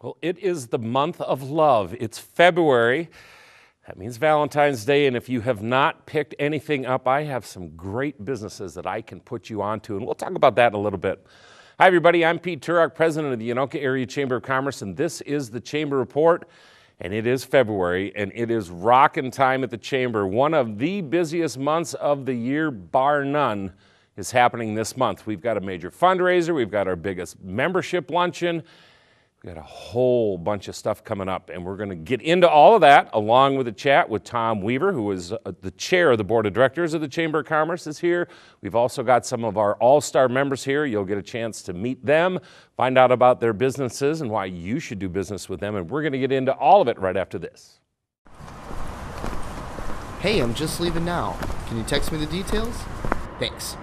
Well, it is the month of love. It's February. That means Valentine's Day, and if you have not picked anything up, I have some great businesses that I can put you onto, and we'll talk about that in a little bit. Hi, everybody. I'm Pete Turok, president of the Anoka Area Chamber of Commerce, and this is the Chamber Report, and it is February, and it is rockin' time at the Chamber. One of the busiest months of the year, bar none, is happening this month. We've got a major fundraiser. We've got our biggest membership luncheon. We've got a whole bunch of stuff coming up, and we're going to get into all of that along with a chat with Tom Weaver, who is the chair of the board of directors of the Chamber of Commerce, is here. We've also got some of our all-star members here. You'll get a chance to meet them, find out about their businesses and why you should do business with them, and we're going to get into all of it right after this. Hey, I'm just leaving now. Can you text me the details? Thanks.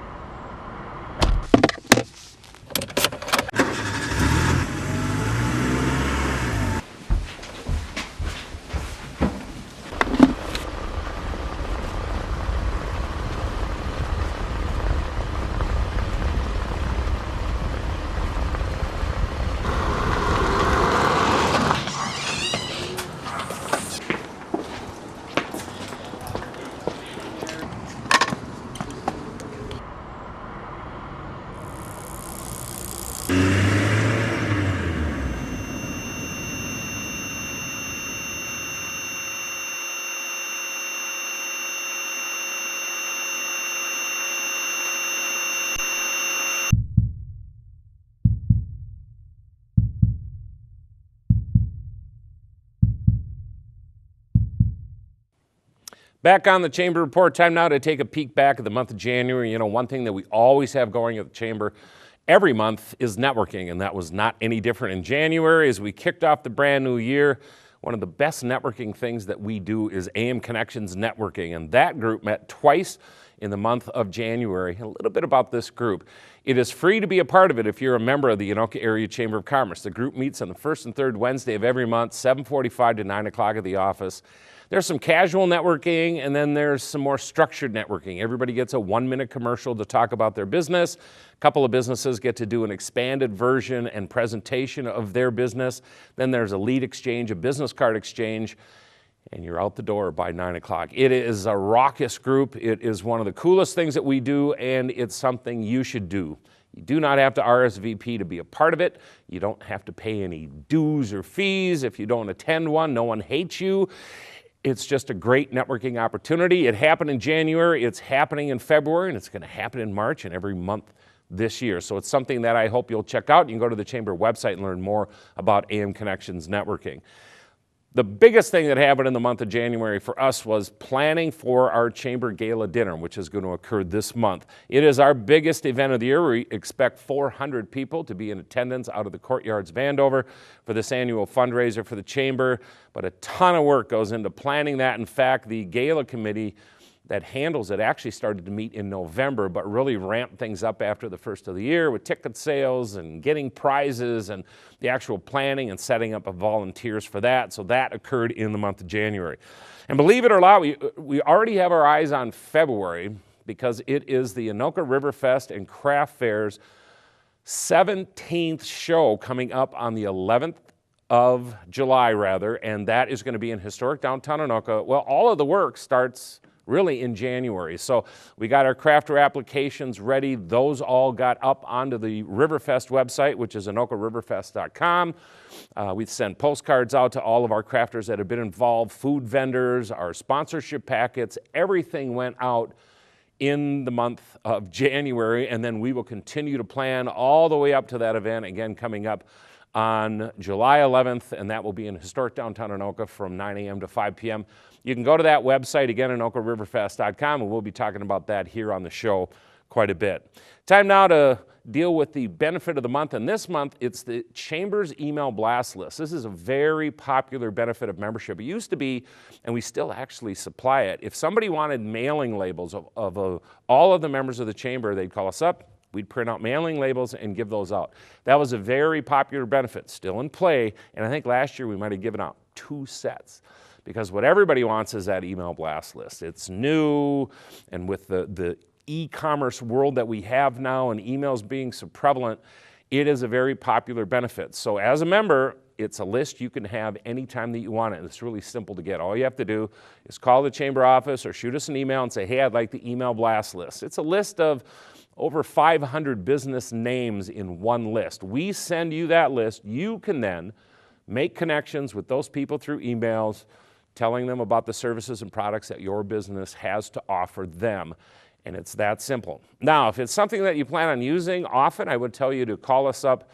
Back on the Chamber Report, time now to take a peek back at the month of January. You know, one thing that we always have going at the Chamber every month is networking, and that was not any different in January as we kicked off the brand new year. One of the best networking things that we do is AM Connections Networking, and that group met twice in the month of January. A little bit about this group. It is free to be a part of it if you're a member of the Anoka Area Chamber of Commerce. The group meets on the first and third Wednesday of every month, 7:45 to 9 o'clock at the office. There's some casual networking, and then there's some more structured networking. Everybody gets a 1-minute commercial to talk about their business. A couple of businesses get to do an expanded version and presentation of their business. Then there's a lead exchange, a business card exchange, and you're out the door by 9 o'clock. It is a raucous group. It is one of the coolest things that we do, and it's something you should do. You do not have to RSVP to be a part of it. You don't have to pay any dues or fees. If you don't attend one, no one hates you. It's just a great networking opportunity. It happened in January, it's happening in February, and it's going to happen in March and every month this year. So it's something that I hope you'll check out. You can go to the Chamber website and learn more about AM Connections Networking. The biggest thing that happened in the month of January for us was planning for our Chamber Gala Dinner, which is going to occur this month. It is our biggest event of the year. We expect 400 people to be in attendance out of the Courtyards Vandover for this annual fundraiser for the Chamber, but a ton of work goes into planning that. In fact, the Gala Committee that handles it actually started to meet in November, but really ramped things up after the first of the year with ticket sales and getting prizes and the actual planning and setting up of volunteers for that. So that occurred in the month of January. And believe it or not, we already have our eyes on February because it is the Anoka River Fest and Craft Fair's 17th show coming up on the 11th of July, and that is going to be in historic downtown Anoka. Well, all of the work starts really in January. So we got our crafter applications ready. Those all got up onto the Riverfest website, which is AnokaRiverfest.com. We send postcards out to all of our crafters that have been involved, food vendors, our sponsorship packets. Everything went out in the month of January, and then we will continue to plan all the way up to that event, again, coming up on July 11th, and that will be in historic downtown Anoka from 9 a.m. to 5 p.m. You can go to that website, again, AnokaRiverfest.com, and we'll be talking about that here on the show quite a bit. Time now to deal with the benefit of the month, and this month it's the Chamber's email blast list. This is a very popular benefit of membership. It used to be, and we still actually supply it, if somebody wanted mailing labels of all of the members of the Chamber, they'd call us up. We'd print out mailing labels and give those out. That was a very popular benefit, still in play, and I think last year we might have given out 2 sets because what everybody wants is that email blast list. It's new, and with the e-commerce world that we have now and emails being so prevalent, it is a very popular benefit. So as a member, It's a list you can have anytime that you want it, and it's really simple to get. All you have to do is call the chamber office or shoot us an email and say, hey, I'd like the email blast list. It's a list of over 500 business names in one list. We send you that list. You can then make connections with those people through emails, telling them about the services and products that your business has to offer them. And it's that simple. Now, if it's something that you plan on using often, I would tell you to call us up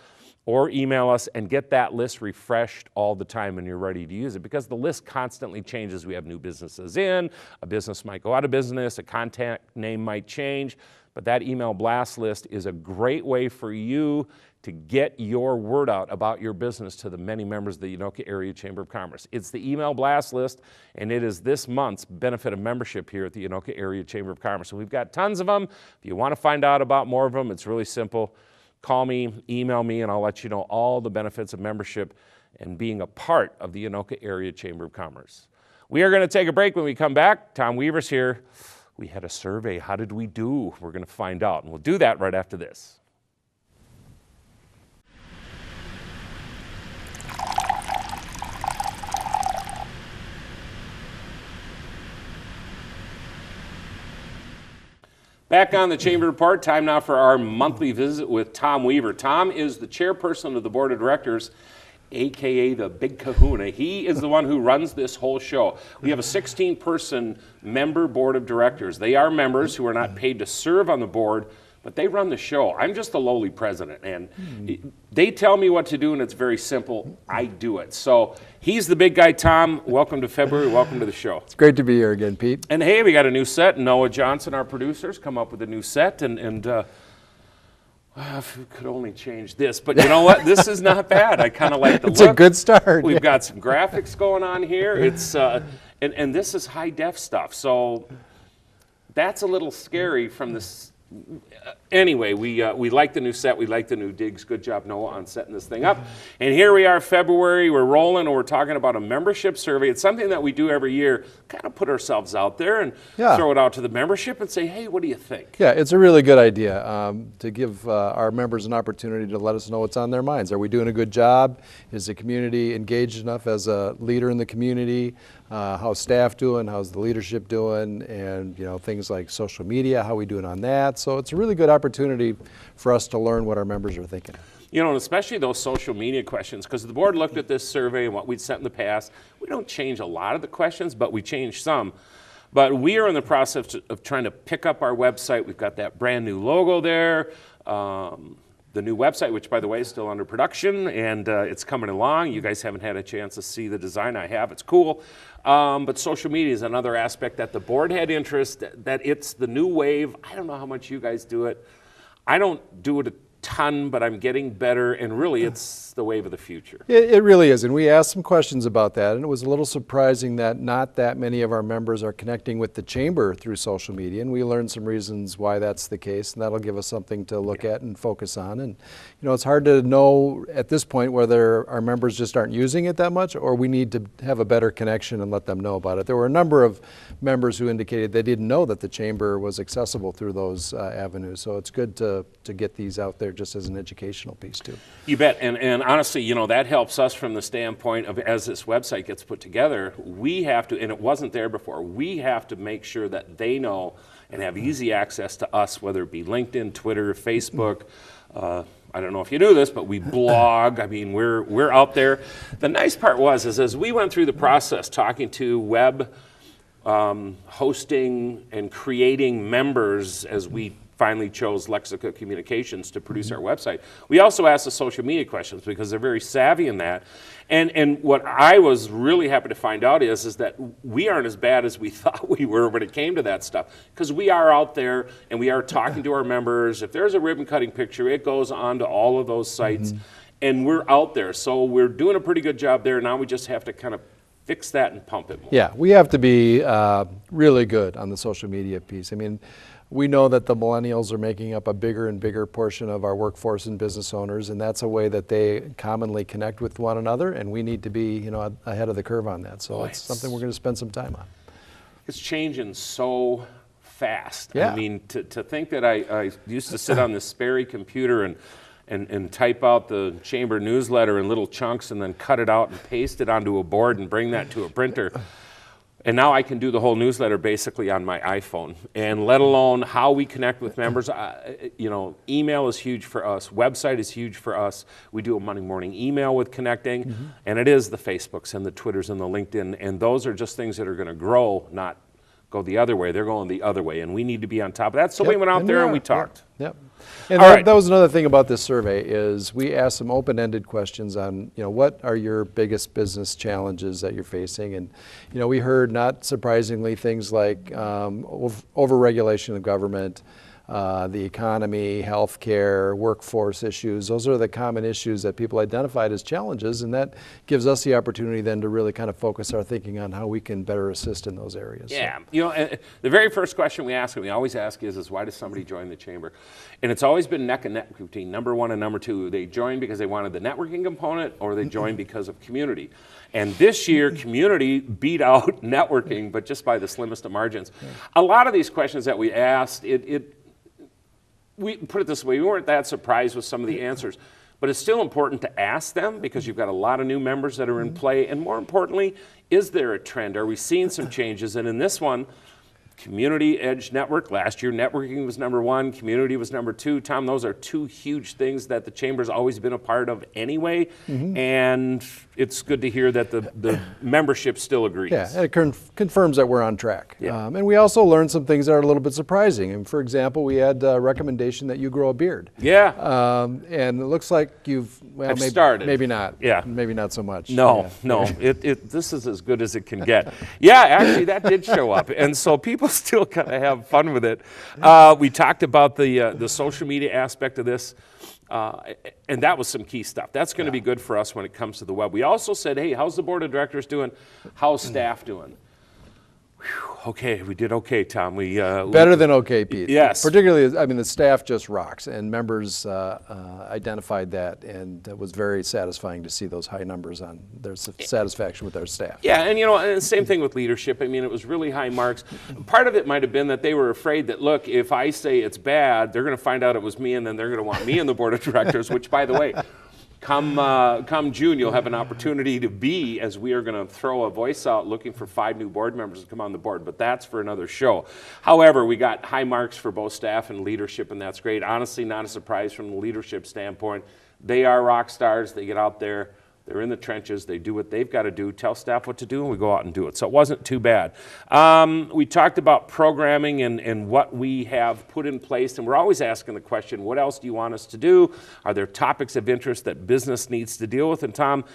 or email us and get that list refreshed all the time when you're ready to use it, because the list constantly changes. We have new businesses in, a business might go out of business, a contact name might change, but that email blast list is a great way for you to get your word out about your business to the many members of the Anoka Area Chamber of Commerce. It's the email blast list, and it is this month's benefit of membership here at the Anoka Area Chamber of Commerce. And we've got tons of them. If you want to find out about more of them, it's really simple. Call me, email me, and I'll let you know all the benefits of membership and being a part of the Anoka Area Chamber of Commerce. We are going to take a break. When we come back, Tom Weaver's here. We had a survey. How did we do? We're going to find out, and we'll do that right after this. Back on the Chamber Report, time now for our monthly visit with Tom Weaver. Tom is the chairperson of the board of directors, AKA the Big Kahuna. He is the one who runs this whole show. We have a 16-person member board of directors. They are members who are not paid to serve on the board, but they run the show. I'm just the lowly president, and they tell me what to do, and it's very simple. I do it. So he's the big guy. Tom, welcome to February. Welcome to the show. It's great to be here again, Pete. And hey, we got a new set. Noah Johnson, our producer's come up with a new set, and if we could only change this, but you know what? This is not bad. I kind of like the It's look. a good start. We've got some graphics going on here. It's and this is high def stuff, so that's a little scary from this. Anyway, we like the new set. We like the new digs. Good job, Noah, on setting this thing up. And here we are, February. We're rolling, and we're talking about a membership survey. It's something that we do every year, kind of put ourselves out there and throw it out to the membership and say, hey, what do you think? Yeah, it's a really good idea to give our members an opportunity to let us know what's on their minds. Are we doing a good job? Is the community engaged enough as a leader in the community? How's staff doing? How's the leadership doing? And things like social media, how we doing on that? So it's a really good opportunity for us to learn what our members are thinking. And especially those social media questions, because the board looked at this survey and what we'd sent in the past. We don't change a lot of the questions, but we change some. But we are in the process of trying to pick up our website. We've got that brand new logo there. The new website, which by the way is still under production, and it's coming along. You guys haven't had a chance to see the design. I have. It's cool. But social media is another aspect that the board had interest, that it's the new wave. I don't know how much you guys do it. I don't do it a ton, but I'm getting better, and really it's the wave of the future. It really is, and we asked some questions about that, and it was a little surprising that not that many of our members are connecting with the chamber through social media, and we learned some reasons why that's the case, and that'll give us something to look at and focus on. And it's hard to know at this point whether our members just aren't using it that much, or we need to have a better connection and let them know about it. There were a number of members who indicated they didn't know that the chamber was accessible through those avenues, so it's good to get these out there just as an educational piece too. You bet, and honestly, that helps us from the standpoint of, as this website gets put together, we have to, and it wasn't there before, we have to make sure that they know and have easy access to us, whether it be LinkedIn, Twitter, Facebook. I don't know if you knew this, but we blog. I mean, we're out there. The nice part was, as we went through the process talking to web hosting and creating members, as we finally chose Lexica Communications to produce our website, we also asked the social media questions because they're very savvy in that. And what I was really happy to find out is that we aren't as bad as we thought we were when it came to that stuff, because we are out there and we are talking to our members. If there's a ribbon cutting picture, it goes on to all of those sites, and we're out there. So we're doing a pretty good job there. Now we just have to kind of fix that and pump it more. Yeah, we have to be really good on the social media piece. I mean, we know that the millennials are making up a bigger and bigger portion of our workforce and business owners, and that's a way that they commonly connect with one another, and we need to be ahead of the curve on that. So it's something we're going to spend some time on. It's changing so fast. Yeah. I mean, to think that I used to sit on this Sperry computer and type out the chamber newsletter in little chunks and then cut it out and paste it onto a board and bring that to a printer. And now I can do the whole newsletter basically on my iPhone, and let alone how we connect with members. You know, email is huge for us. Website is huge for us. We do a Monday morning email with connecting, and it is the Facebooks and the Twitters and the LinkedIn, and those are just things that are going to grow, not go the other way. They're going the other way, and we need to be on top of that. So we went out there and we talked. Yep. And All right. that was another thing about this survey is we asked some open-ended questions on, you know, what are your biggest business challenges that you're facing? And, you know, we heard, not surprisingly, things like overregulation of government, the economy, healthcare, workforce issues. Those are the common issues that people identified as challenges, and that gives us the opportunity then to really kind of focus our thinking on how we can better assist in those areas. Yeah, you know, the very first question we ask, and we always ask, is why does somebody join the chamber? And it's always been neck and neck between number one and number two. They joined because they wanted the networking component, or they joined because of community. And this year, community beat out networking, but just by the slimmest of margins. Yeah. A lot of these questions that we asked, we put it this way, we weren't that surprised with some of the answers, but it's still important to ask them because you've got a lot of new members that are in play. And more importantly, is there a trend? Are we seeing some changes? And in this one, Community Edge Network, last year networking was number one, community was number two. Tom, those are two huge things that the chamber's always been a part of anyway, and it's good to hear that the membership still agrees. Yeah, and it confirms that we're on track. Yeah. And we also learned some things that are a little bit surprising. And for example, we had a recommendation that you grow a beard. Yeah. And it looks like you've, well, I've started. Maybe not. Yeah. Maybe not so much. No, Yeah. no, this is as good as it can get. Yeah, actually that did show up, and so people still kind of have fun with it. We talked about the social media aspect of this, and that was some key stuff. That's going to be good for us when it comes to the web. We also said, hey, how's the board of directors doing? How's staff doing? Whew, okay, we did okay, Tom. Better than okay, Pete. Yes. Particularly, I mean, the staff just rocks, and members identified that, and it was very satisfying to see those high numbers on their satisfaction with their staff. Yeah, and you know, and same thing with leadership. I mean, it was really high marks. Part of it might have been that they were afraid that, look, if I say it's bad, they're going to find out it was me, and then they're going to want me in the board of directors, which, by the way, come June, you'll have an opportunity to be, as we are going to throw a voice out looking for 5 new board members to come on the board, but that's for another show. However, we got high marks for both staff and leadership, and that's great. Honestly, not a surprise from the leadership standpoint. They are rock stars. They get out there. They're in the trenches. They do what they've got to do, tell staff what to do, and we go out and do it. So it wasn't too bad. We talked about programming and what we have put in place, and we're always asking the question, what else do you want us to do? Are there topics of interest that business needs to deal with? And Tom,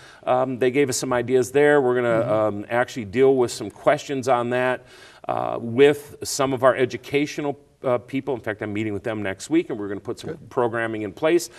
they gave us some ideas there. We're going to actually deal with some questions on that with some of our educational people. In fact, I'm meeting with them next week, and we're going to put some programming in place.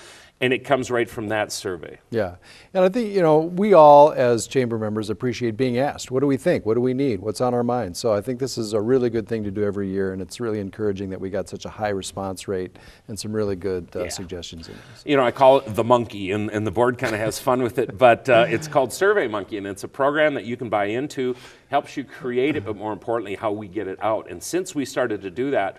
And it comes right from that survey. Yeah, and I think, you know, we all as chamber members appreciate being asked, what do we think? What do we need? What's on our mind? So I think this is a really good thing to do every year, and it's really encouraging that we got such a high response rate and some really good suggestions in this. You know, I call it the monkey, and the board kind of has fun with it, but it's called Survey Monkey, and it's a program that you can buy into, helps you create it, but more importantly, how we get it out. And since we started to do that,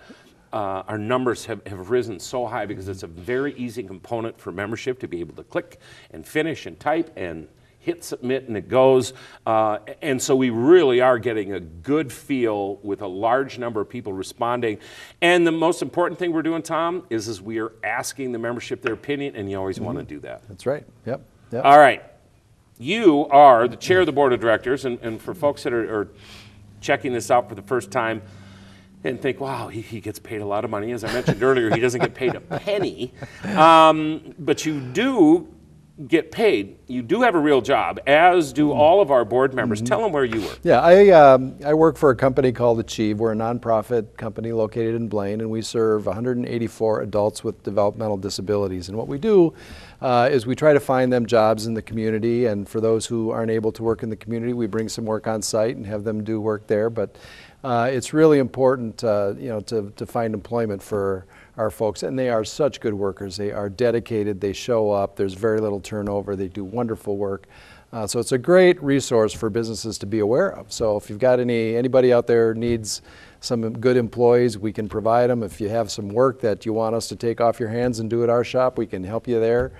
our numbers have risen so high because it's a very easy component for membership to be able to click and finish and type and hit submit, and it goes. And so we really are getting a good feel with a large number of people responding. And the most important thing we're doing, Tom, is we are asking the membership their opinion, and you always want to do that. That's right. Yep. All right. You are the chair of the board of directors, and for folks that are checking this out for the first time, and think, wow, he gets paid a lot of money. As I mentioned earlier, he doesn't get paid a penny. But you do get paid. You do have a real job, as do all of our board members. Tell them where you work. Yeah, I work for a company called Achieve. We're a nonprofit company located in Blaine, and we serve 184 adults with developmental disabilities. And what we do is we try to find them jobs in the community, and for those who aren't able to work in the community, we bring some work on site and have them do work there. But it's really important, you know, to find employment for our folks, and they are such good workers. They are dedicated, they show up, there's very little turnover, they do wonderful work. So it's a great resource for businesses to be aware of. So if you've got anybody out there needs some good employees, we can provide them. If you have some work that you want us to take off your hands and do at our shop, we can help you there.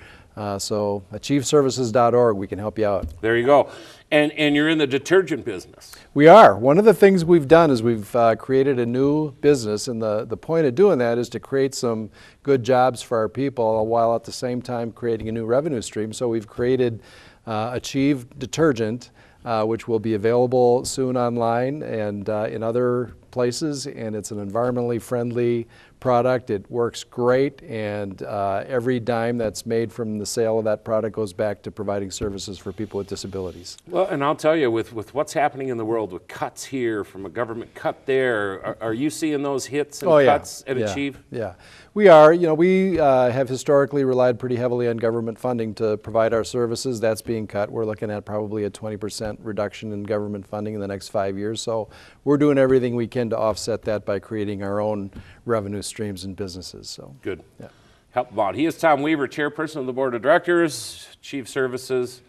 So achieveservices.org, we can help you out. There you go. And you're in the detergent business. We are. One of the things we've done is we've created a new business, and the point of doing that is to create some good jobs for our people while at the same time creating a new revenue stream. So we've created Achieve Detergent, which will be available soon online and in other places, and it's an environmentally friendly product. It works great, and every dime that's made from the sale of that product goes back to providing services for people with disabilities. Well, and I'll tell you, with what's happening in the world, with cuts here from a government cut there, are you seeing those hits and cuts at Achieve? Yeah, we are. You know, we have historically relied pretty heavily on government funding to provide our services. That's being cut. We're looking at probably a 20% reduction in government funding in the next 5 years. So we're doing everything we can to offset that by creating our own revenue streams and businesses. So good. Yeah. Help them out. He is Tom Weaver, chairperson of the board of directors, Chief Services.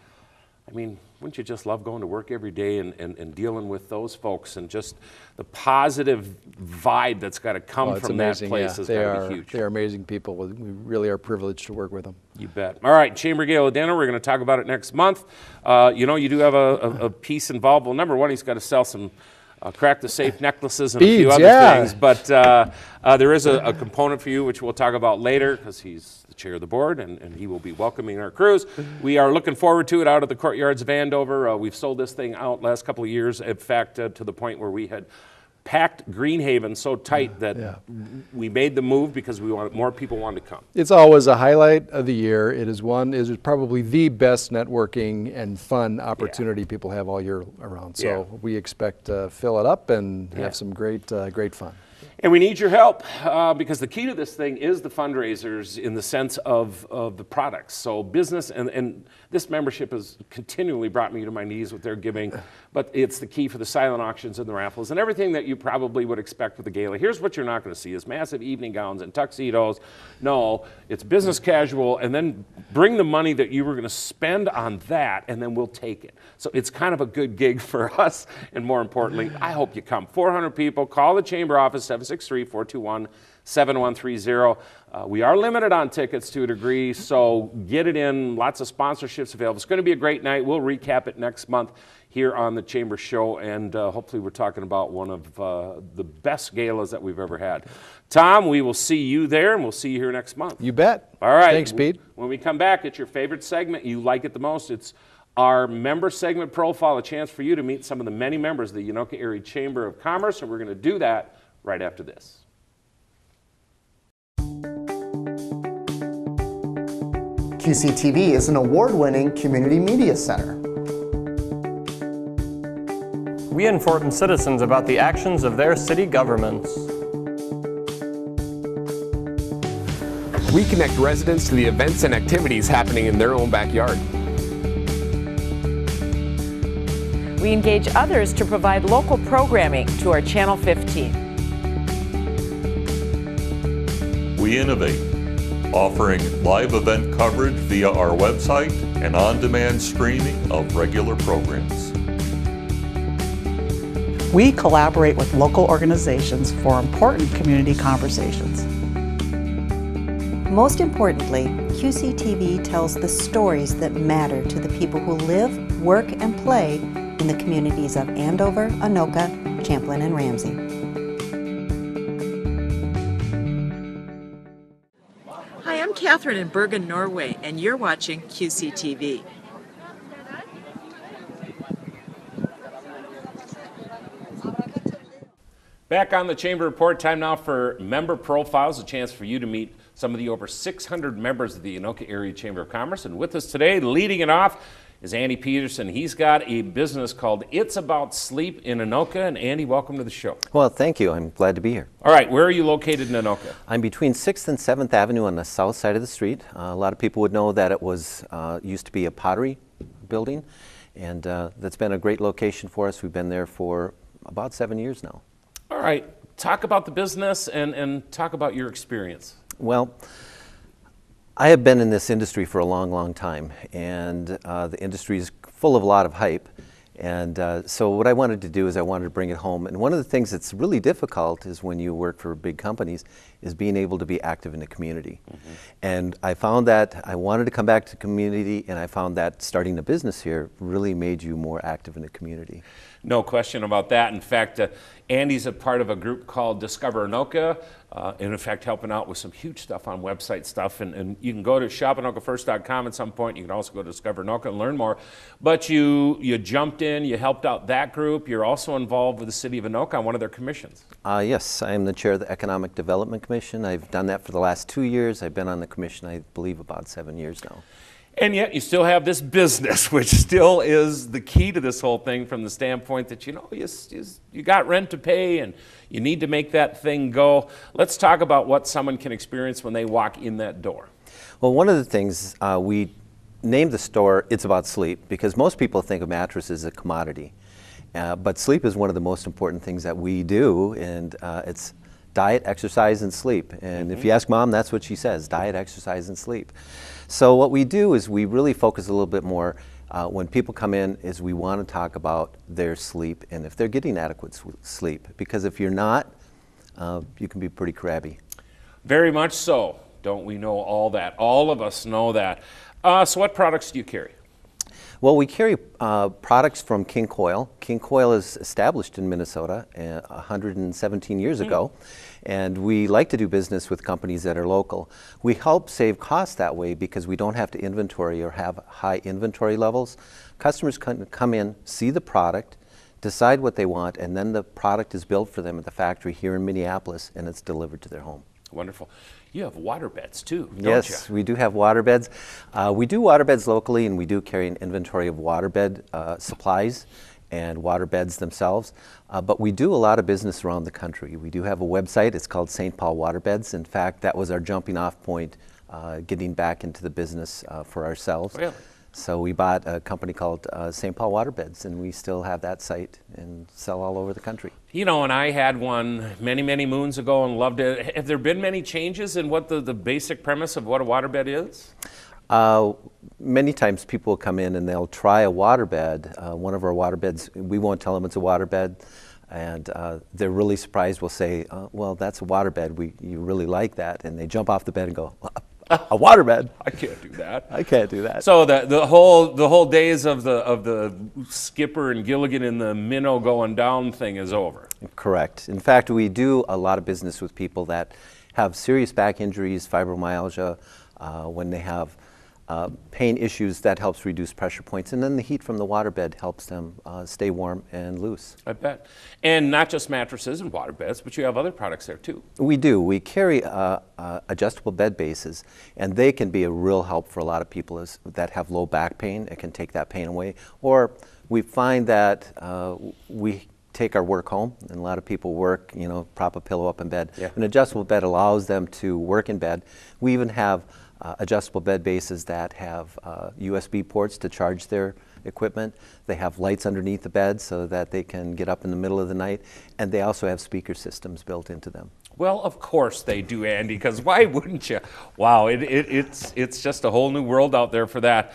I mean, wouldn't you just love going to work every day and dealing with those folks, and just the positive vibe that's got to come from that place has got to be huge. They are amazing people. We really are privileged to work with them. You bet. All right, Chamber Gala dinner. We're going to talk about it next month. You know, you do have a piece involved. Well, number one, he's got to sell some crack the safe necklaces and Beads, a few other things. But there is a component for you, which we'll talk about later, because he's the chair of the board, and he will be welcoming our crews. We are looking forward to it out at the courtyards of Andover. We've sold this thing out last couple of years, in fact, to the point where we had packed Greenhaven so tight that we made the move because we wanted more people wanted to come. It's always a highlight of the year. It is probably the best networking and fun opportunity people have all year around. So we expect to fill it up and have some great fun. And we need your help because the key to this thing is the fundraisers in the sense of the products. So business and this membership has continually brought me to my knees with their giving, but it's the key for the silent auctions and the raffles and everything that you probably would expect with the gala. Here's what you're not going to see is massive evening gowns and tuxedos. No, it's business casual, and then bring the money that you were going to spend on that, and then we'll take it. So it's kind of a good gig for us, and more importantly, I hope you come. 400 people. Call the chamber office, 763-421-7130. We are limited on tickets to a degree, so get it in. Lots of sponsorships available. It's going to be a great night. We'll recap it next month here on the Chamber Show, and hopefully we're talking about one of the best galas that we've ever had. Tom, we will see you there, and we'll see you here next month. You bet. All right. Thanks, Pete. When we come back, it's your favorite segment. You like it the most. It's our member segment profile, a chance for you to meet some of the many members of the Anoka Area Chamber of Commerce, and we're going to do that right after this. QCTV is an award-winning community media center. We inform citizens about the actions of their city governments. We connect residents to the events and activities happening in their own backyard. We engage others to provide local programming to our Channel 15. We innovate, offering live event coverage via our website and on-demand streaming of regular programs. We collaborate with local organizations for important community conversations. Most importantly, QCTV tells the stories that matter to the people who live, work, and play in the communities of Andover, Anoka, Champlin, and Ramsey. Hi, I'm Catherine in Bergen, Norway, and you're watching QCTV. Back on the Chamber Report, time now for member profiles, a chance for you to meet some of the over 600 members of the Anoka Area Chamber of Commerce. And with us today, leading it off, is Andy Peterson. He's got a business called It's About Sleep in Anoka. And Andy, welcome to the show. Well, thank you. I'm glad to be here. All right, where are you located in Anoka? I'm between 6th and 7th Avenue on the south side of the street. A lot of people would know that it was used to be a pottery building, and that's been a great location for us. We've been there for about 7 years now. All right, talk about the business and talk about your experience. Well, I have been in this industry for a long, long time, and the industry is full of a lot of hype. And so what I wanted to do is I wanted to bring it home. And one of the things that's really difficult is when you work for big companies is being able to be active in the community. And I found that I wanted to come back to the community, and I found that starting a business here really made you more active in the community. No question about that. In fact, Andy's a part of a group called Discover Anoka, and in fact helping out with some huge stuff on website stuff. And you can go to shopanoka1st.com at some point. You can also go to Discover Anoka and learn more. But you jumped in, you helped out that group. You're also involved with the City of Anoka on one of their commissions. Yes, I am the chair of the Economic Development Commission. I've done that for the last 2 years. I've been on the commission, I believe, about 7 years now. And yet you still have this business, which still is the key to this whole thing from the standpoint that, you got rent to pay and you need to make that thing go. Let's talk about what someone can experience when they walk in that door. Well, one of the things we named the store It's About Sleep, because most people think of mattresses as a commodity. But sleep is one of the most important things that we do, and it's diet, exercise, and sleep. And if you ask Mom, that's what she says, diet, exercise, and sleep. So what we do is we really focus a little bit more when people come in is we want to talk about their sleep and if they're getting adequate sleep. Because if you're not, you can be pretty crabby. Very much so. Don't we know all that? All of us know that. So what products do you carry? Well, we carry products from King Coil. King Coil is established in Minnesota 117 years ago, and we like to do business with companies that are local. We help save costs that way because we don't have to inventory or have high inventory levels. Customers can come in, see the product, decide what they want, and then the product is built for them at the factory here in Minneapolis, and it's delivered to their home. Wonderful. You have water beds too, don't Yes, you? we do have water beds. We do water beds locally, and we do carry an inventory of water bed supplies and water beds themselves. But we do a lot of business around the country. We do have a website. It's called St. Paul Water Beds. In fact, that was our jumping off point getting back into the business for ourselves. Really? So we bought a company called St. Paul Water Beds, and we still have that site and sell all over the country. And I had one many, many moons ago and loved it. Have there been many changes in what the basic premise of what a waterbed is? Many times people will come in and they'll try a waterbed. One of our waterbeds, we won't tell them it's a waterbed, and they're really surprised. We'll say, well, that's a waterbed. You really like that. And they jump off the bed and go, a waterbed? I can't do that. I can't do that. So the whole days of the skipper and Gilligan and the minnow going down thing is over. Correct. In fact, we do a lot of business with people that have serious back injuries, fibromyalgia, when they have pain issues. That helps reduce pressure points, and then the heat from the waterbed helps them stay warm and loose. I bet. And not just mattresses and waterbeds, but you have other products there too. We do. We carry adjustable bed bases, and they can be a real help for a lot of people that have low back pain. It can take that pain away. Or we find that we take our work home, and a lot of people work, prop a pillow up in bed. Yeah. An adjustable bed allows them to work in bed. We even have adjustable bed bases that have USB ports to charge their equipment. They have lights underneath the bed so that they can get up in the middle of the night, and they also have speaker systems built into them. Well, of course they do, Andy, because why wouldn't you? Wow, it's just a whole new world out there for that.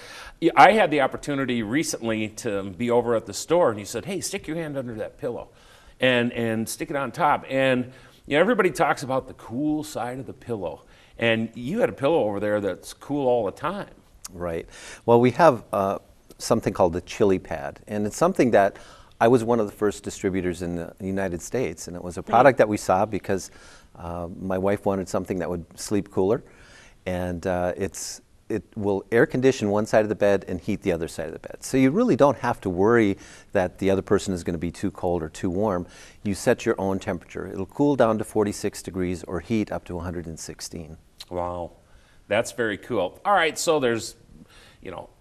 I had the opportunity recently to be over at the store, and he said, hey, stick your hand under that pillow and stick it on top. And everybody talks about the cool side of the pillow. And you had a pillow over there that's cool all the time. Right. Well, we have something called the Chili Pad, and it's something that I was one of the first distributors in the United States, and it was a product that we saw because my wife wanted something that would sleep cooler, and it will air condition one side of the bed and heat the other side of the bed. So you really don't have to worry that the other person is going to be too cold or too warm. You set your own temperature. It'll cool down to 46 degrees or heat up to 116. Wow, that's very cool. All right, so there's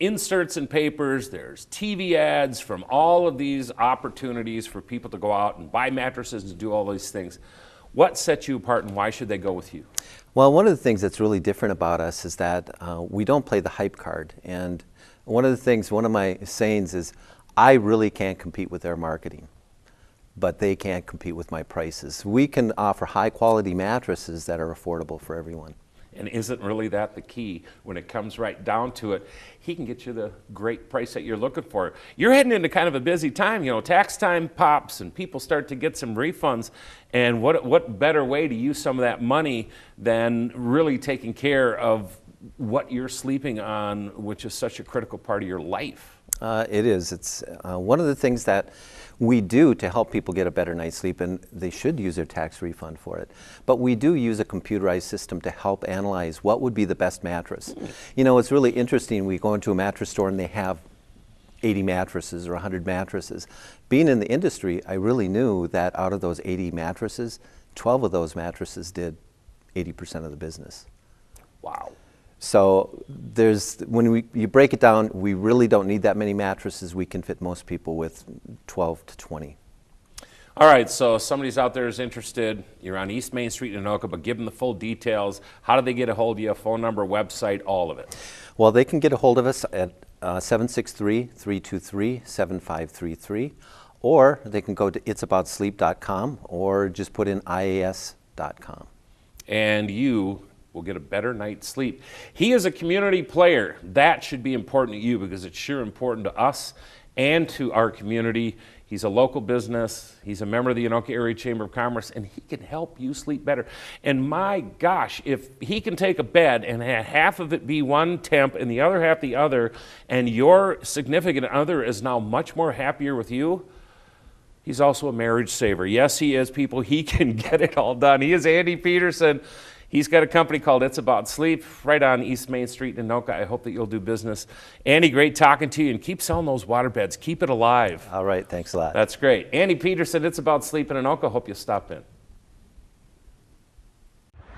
inserts in papers, there's TV ads from all of these opportunities for people to go out and buy mattresses and do all these things. What sets you apart, and why should they go with you? Well, one of the things that's really different about us is that we don't play the hype card. And one of my sayings is, I really can't compete with their marketing. but they can't compete with my prices. We can offer high quality mattresses that are affordable for everyone. And isn't really that the key when it comes right down to it? He can get you the great price that you're looking for. You're heading into kind of a busy time, tax time pops and people start to get some refunds. And what better way to use some of that money than really taking care of what you're sleeping on, which is such a critical part of your life? It is. It's one of the things that we do to help people get a better night's sleep, and they should use their tax refund for it. But we do use a computerized system to help analyze what would be the best mattress. It's really interesting. We go into a mattress store and they have 80 mattresses or 100 mattresses. Being in the industry, I really knew that out of those 80 mattresses, 12 of those mattresses did 80% of the business. Wow. So when you break it down, we really don't need that many mattresses. We can fit most people with 12 to 20. All right, so if somebody's out there is interested, you're on East Main Street in Anoka, but give them the full details. How do they get a hold of you? Phone number, website, all of it. Well, they can get a hold of us at 763-323-7533, or they can go to itsaboutsleep.com or just put in ias.com. And you will get a better night's sleep. He is a community player. That should be important to you because it's sure important to us and to our community. He's a local business. He's a member of the Anoka Area Chamber of Commerce, and he can help you sleep better. And my gosh, if he can take a bed and half of it be one temp and the other half the other, and your significant other is now much more happier with you, he's also a marriage saver. Yes, he is, people. He can get it all done. He is Andy Peterson. He's got a company called It's About Sleep right on East Main Street in Anoka. I hope that you'll do business. Andy, great talking to you, and keep selling those water beds. Keep it alive. All right, thanks a lot. That's great. Andy Peterson, It's About Sleep in Anoka. Hope you'll stop in.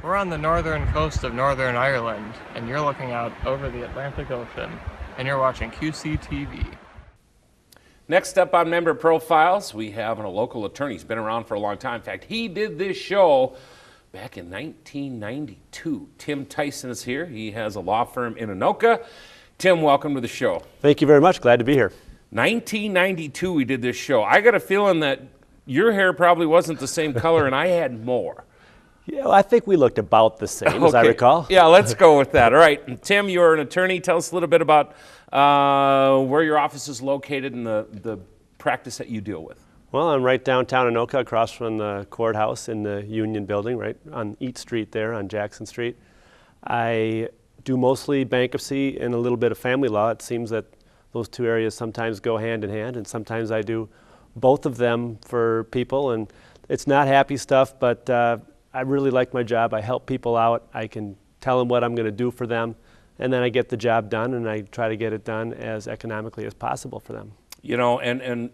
We're on the northern coast of Northern Ireland, and you're looking out over the Atlantic Ocean, and you're watching QCTV. Next up on Member Profiles, we have a local attorney. He's been around for a long time. In fact, he did this show back in 1992. Tim Tyson is here. He has a law firm in Anoka. Tim, welcome to the show. Thank you very much. Glad to be here. 1992 we did this show. I got a feeling that your hair probably wasn't the same color and I had more. Yeah, well, I think we looked about the same, as I recall. Yeah, let's go with that. All right. And Tim, you're an attorney. Tell us a little bit about where your office is located and the practice that you deal with. Well, I'm right downtown Anoka, across from the courthouse in the Union Building, right on Eat Street there on Jackson Street. I do mostly bankruptcy and a little bit of family law. It seems that those two areas sometimes go hand in hand, and sometimes I do both of them for people. And it's not happy stuff, but I really like my job. I help people out. I can tell them what I'm going to do for them, and then I get the job done, and I try to get it done as economically as possible for them. And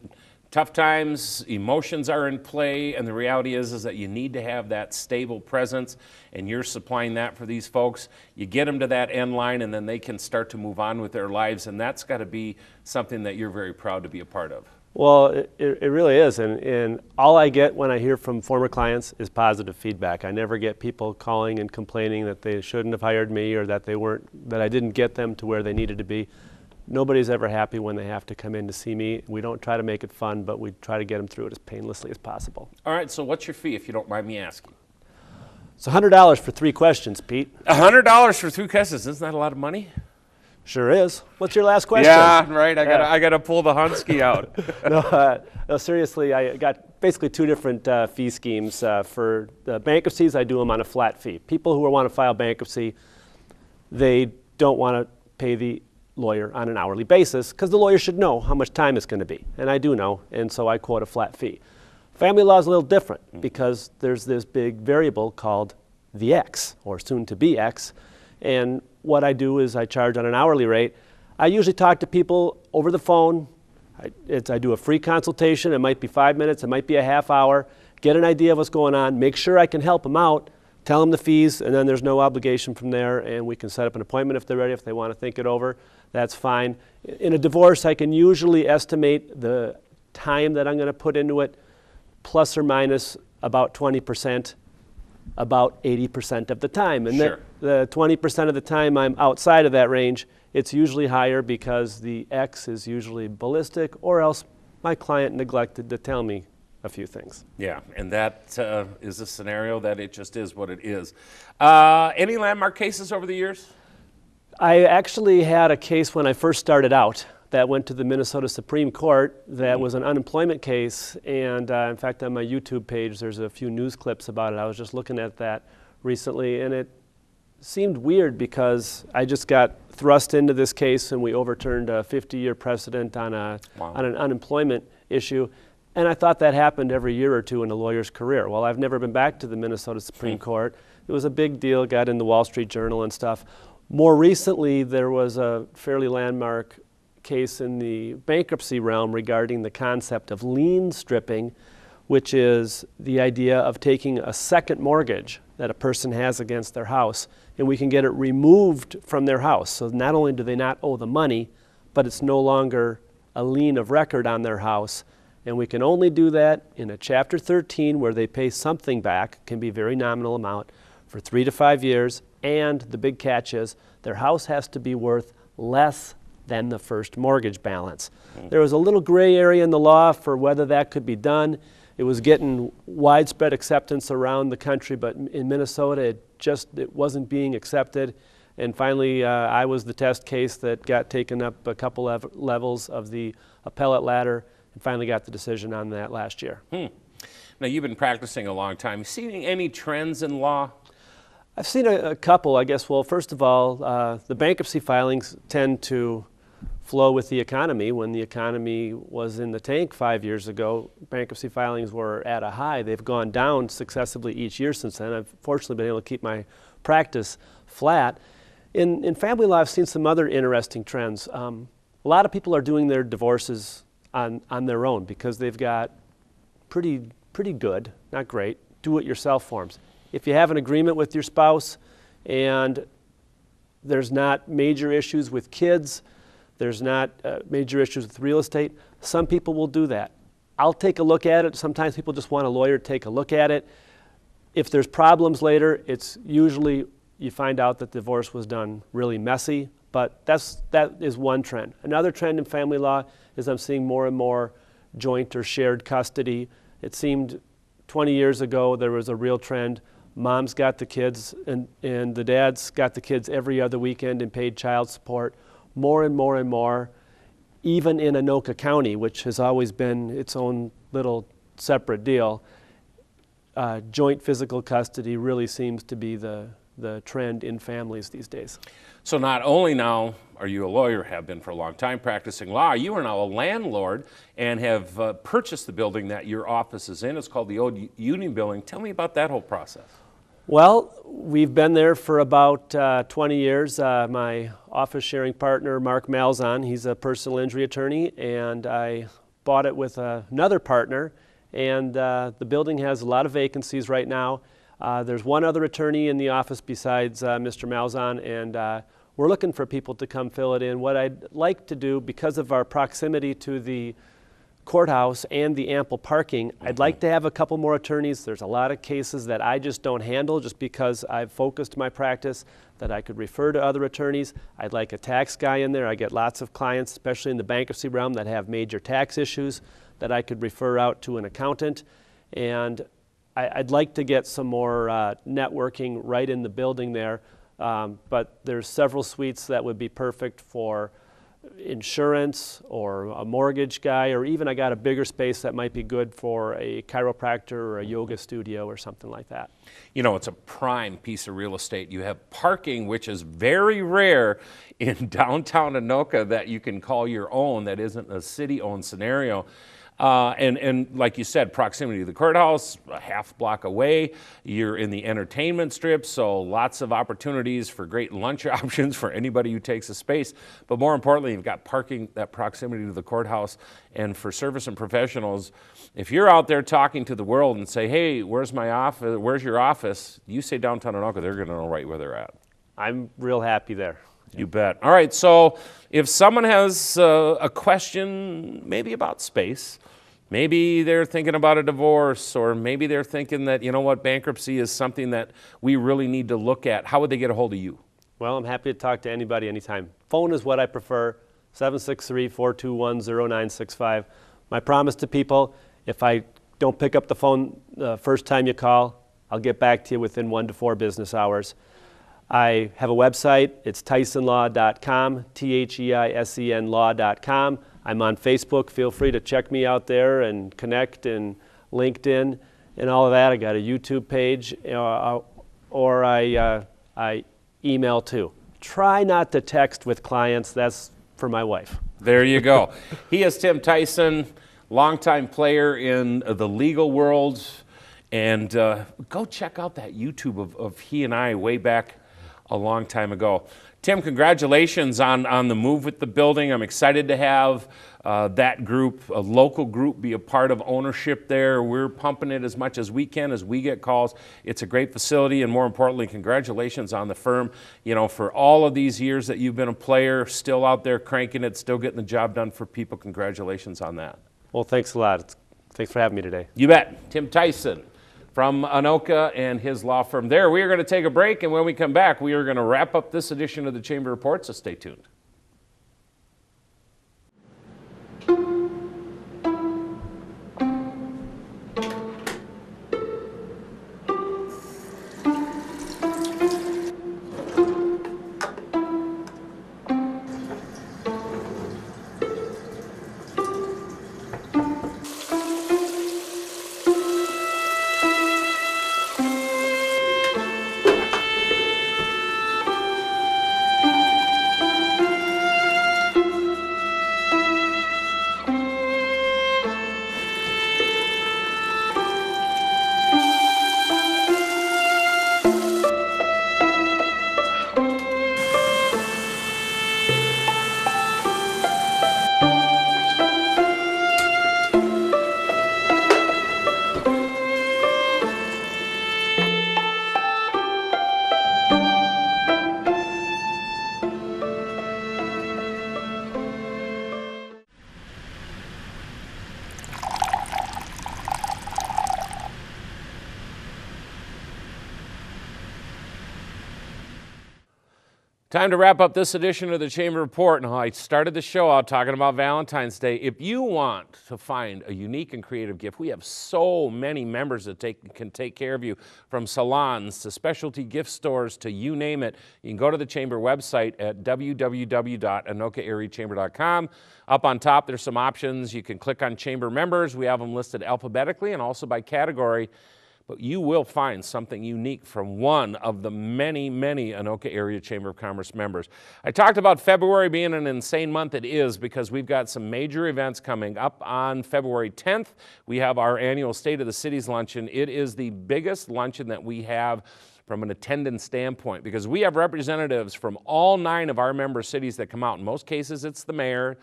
tough times, emotions are in play, and the reality is that you need to have that stable presence, and you're supplying that for these folks. You get them to that end line, and then they can start to move on with their lives, and that's got to be something that you're very proud to be a part of. Well, it really is, and all I get when I hear from former clients is positive feedback. I never get people calling and complaining that they shouldn't have hired me or that I didn't get them to where they needed to be. Nobody's ever happy when they have to come in to see me. We don't try to make it fun, but we try to get them through it as painlessly as possible. All right, so what's your fee, if you don't mind me asking? It's $100 for 3 questions, Pete. $100 for 3 questions. Isn't that a lot of money? Sure is. What's your last question? Yeah, right. I got to pull the Hunsky out. No, seriously, I got basically 2 different fee schemes. For the bankruptcies, I do them on a flat fee. People who want to file bankruptcy, they don't want to pay the lawyer on an hourly basis because the lawyer should know how much time it's going to be, and I do know, and so I quote a flat fee. Family law is a little different because there's this big variable called the X, or soon to be X, and what I do is I charge on an hourly rate. I usually talk to people over the phone. I do a free consultation. It might be 5 minutes, it might be a half hour, get an idea of what's going on, make sure I can help them out, tell them the fees, and then there's no obligation from there, and we can set up an appointment if they're ready, if they want to think it over. That's fine. In a divorce, I can usually estimate the time that I'm going to put into it, plus or minus about 20%, about 80% of the time. And sure. The 20% of the time I'm outside of that range, it's usually higher because the X is usually ballistic, or else my client neglected to tell me a few things. Yeah, and that is a scenario that it just is what it is. Any landmark cases over the years? I actually had a case when I first started out that went to the Minnesota Supreme Court that was an unemployment case, and in fact on my YouTube page there's a few news clips about it. I was just looking at that recently, and it seemed weird because I just got thrust into this case and we overturned a 50-year precedent on an unemployment issue, and I thought that happened every year or two in a lawyer's career. Well, I've never been back to the Minnesota Supreme Court. It was a big deal, got in the Wall Street Journal and stuff. More recently, there was a fairly landmark case in the bankruptcy realm regarding the concept of lien stripping, which is the idea of taking a second mortgage that a person has against their house, and we can get it removed from their house. So not only do they not owe the money, but it's no longer a lien of record on their house. And we can only do that in a Chapter 13 where they pay something back, can be a very nominal amount, for 3 to 5 years. And the big catch is their house has to be worth less than the first mortgage balance. There was a little gray area in the law for whether that could be done. It was getting widespread acceptance around the country, but in Minnesota it wasn't being accepted. And finally, I was the test case that got taken up a couple of levels of the appellate ladder and finally got the decision on that last year. Now, you've been practicing a long time. You seen any trends in law? I've seen a couple, I guess. Well, first of all, the bankruptcy filings tend to flow with the economy. When the economy was in the tank 5 years ago, bankruptcy filings were at a high. They've gone down successively each year since then. I've fortunately been able to keep my practice flat. In family law, I've seen some other interesting trends. A lot of people are doing their divorces on their own because they've got pretty good, not great, do-it-yourself forms. If you have an agreement with your spouse and there's not major issues with kids, there's not major issues with real estate, some people will do that. I'll take a look at it. Sometimes people just want a lawyer to take a look at it. If there's problems later, it's usually you find out that the divorce was done really messy, but that is one trend. Another trend in family law is I'm seeing more and more joint or shared custody. It seemed 20 years ago there was a real trend. Mom's got the kids and the dad's got the kids every other weekend and paid child support. More and more and more, even in Anoka County, which has always been its own little separate deal, joint physical custody really seems to be the trend in families these days. So not only now are you a lawyer, have been for a long time practicing law, you are now a landlord and have purchased the building that your office is in. It's called the Old Union Building. Tell me about that whole process. Well, we've been there for about 20 years. My office sharing partner, Mark Malzahn, he's a personal injury attorney, and I bought it with another partner, and the building has a lot of vacancies right now. There's one other attorney in the office besides Mr. Malzahn, and we're looking for people to come fill it in. What I'd like to do, because of our proximity to the courthouse and the ample parking, I'd like to have a couple more attorneys. There's a lot of cases that I just don't handle just because I've focused my practice that I could refer to other attorneys. I'd like a tax guy in there. I get lots of clients, especially in the bankruptcy realm, that have major tax issues that I could refer out to an accountant. And I'd like to get some more networking right in the building there, but there's several suites that would be perfect for insurance or a mortgage guy, or even I got a bigger space that might be good for a chiropractor or a yoga studio or something like that. You know, it's a prime piece of real estate. You have parking, which is very rare in downtown Anoka that you can call your own, that isn't a city-owned scenario. And like you said, proximity to the courthouse, a half block away. You're in the entertainment strip, so lots of opportunities for great lunch options for anybody who takes a space. But more importantly, you've got parking, that proximity to the courthouse. And for service and professionals, if you're out there talking to the world and say, hey, where's my office? Where's your office? You say downtown Anoka, they're going to know right where they're at. I'm real happy there. You bet. All right, so if someone has a question maybe about space, maybe they're thinking about a divorce, or maybe they're thinking that, you know what, bankruptcy is something that we really need to look at, how would they get a hold of you? Well, I'm happy to talk to anybody anytime. Phone is what I prefer, 763-421-0965. My promise to people, if I don't pick up the phone the first time you call, I'll get back to you within 1 to 4 business hours. I have a website. It's tysonlaw.com, THEISEN law.com. I'm on Facebook. Feel free to check me out there and connect, and LinkedIn and all of that. I got a YouTube page, or I email too. Try not to text with clients. That's for my wife. There you go. He is Tim Tyson, longtime player in the legal world. And go check out that YouTube of he and I way back a long time ago. Tim, congratulations on the move with the building. I'm excited to have that group, a local group, be a part of ownership there. We're pumping it as much as we can as we get calls. It's a great facility, and more importantly, congratulations on the firm. You know, for all of these years that you've been a player, still out there cranking it, still getting the job done for people. Congratulations on that. Well, thanks a lot. Thanks for having me today. You bet. Tim Tyson from Anoka and his law firm there. We are going to take a break, and when we come back, we are going to wrap up this edition of the Chamber Report, so stay tuned. Time to wrap up this edition of the Chamber Report. Now, I started the show out talking about Valentine's Day. If you want to find a unique and creative gift, we have so many members that can take care of you, from salons to specialty gift stores to you name it. You can go to the Chamber website at www.AnokaAreaChamber.com. Up on top, there's some options. You can click on Chamber members. We have them listed alphabetically and also by category. But you will find something unique from one of the many, many Anoka Area Chamber of Commerce members. I talked about February being an insane month. It is, because we've got some major events coming up. On February 10th, we have our annual State of the Cities luncheon. It is the biggest luncheon that we have from an attendance standpoint, because we have representatives from all 9 of our member cities that come out. In most cases, it's the mayor,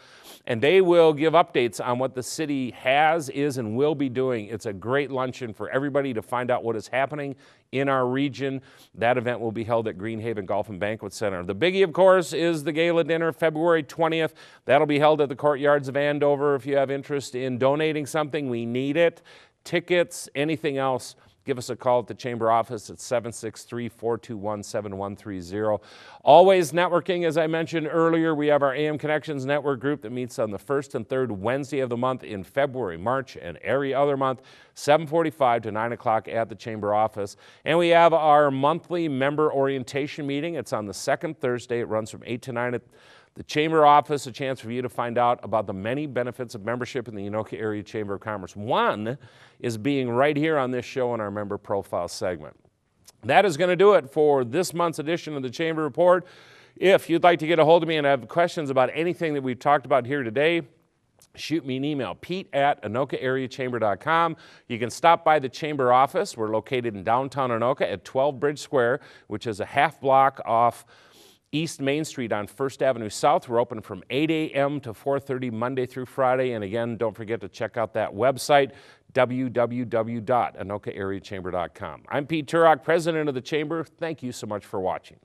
and they will give updates on what the city has, is, and will be doing. It's a great luncheon for everybody to find out what is happening in our region. That event will be held at Greenhaven Golf and Banquet Center. The biggie, of course, is the gala dinner, February 20th. That'll be held at the Courtyards of Andover. If you have interest in donating something, we need it. Tickets, anything else, give us a call at the Chamber office at 763-421-7130. Always networking, as I mentioned earlier. We have our AM Connections Network group that meets on the 1st and 3rd Wednesday of the month in February, March, and every other month, 7:45 to 9 o'clock at the Chamber office. And we have our monthly member orientation meeting. It's on the 2nd Thursday. It runs from 8 to 9 at the Chamber office, a chance for you to find out about the many benefits of membership in the Anoka Area Chamber of Commerce. One is being right here on this show in our member profile segment. That is going to do it for this month's edition of the Chamber Report. If you'd like to get a hold of me and have questions about anything that we've talked about here today, shoot me an email, pete@AnokaAreaChamber.com. You can stop by the Chamber office. We're located in downtown Anoka at 12 Bridge Square, which is a half block off East Main Street on 1st Avenue South. We're open from 8 a.m. to 4:30 Monday through Friday. And again, don't forget to check out that website, www.AnokaAreaChamber.com. I'm Pete Turok, President of the Chamber. Thank you so much for watching.